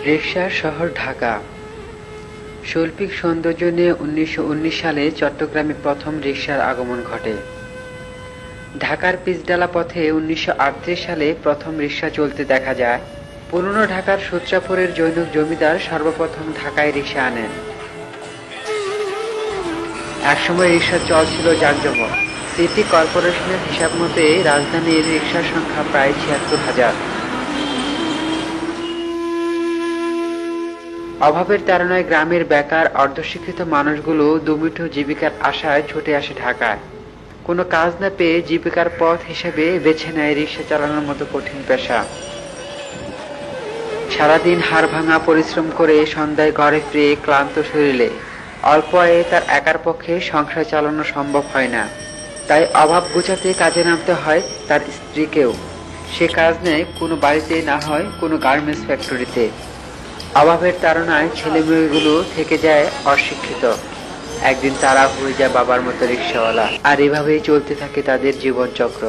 রিকশার শহর ঢাকা। শৈল্পিক সৌন্দর্য নিয়ে ১৯১৯ সালে চট্টগ্রামে প্রথম রিকশার আগমন ঘটে। ঢাকার পিচঢালা পথে ১৯৩৮ সালে প্রথম রিকশা চলতে দেখা যায়। পুরনো ঢাকার সূত্রাপুরের জৈনক জমিদার সর্বপ্রথম ঢাকায় রিকশা আনেন। একসময় রিকশার চল ছিল জাঁকজমক। সিটি কর্পোরেশনের হিসাব মতে রাজধানীর রিকশার সংখ্যা প্রায় ৭৬,০০০। অভাবের তাড়নায় গ্রামের বেকার অর্ধশিক্ষিত মানুষগুলো দুমুঠো জীবিকার আশায় ছুটে আসে ঢাকায়। কোনো কাজ না পেয়ে জীবিকার পথ হিসেবে বেছে নেয় রিকশা চালানোর মতো কঠিন পেশা। সারাদিন হাড় ভাঙা পরিশ্রম করে সন্ধ্যায় ঘরে ফিরে ক্লান্ত শরীরে অল্প আয়ে তার একার পক্ষে সংসার চালানো সম্ভব হয় না। তাই অভাব ঘোচাতে কাজে নামতে হয় তার স্ত্রীকেও। সে কাজ নেয় কোনো বাড়িতে, না হয় কোনো গার্মেন্টস ফ্যাক্টরিতে। অভাবের তাড়নায় ছেলে মেয়েগুলো থেকে যায় অশিক্ষিত। একদিন তারা হয়ে যায় বাবার মতো রিকশাওয়ালা। আর এভাবেই চলতে থাকে তাদের জীবনচক্র।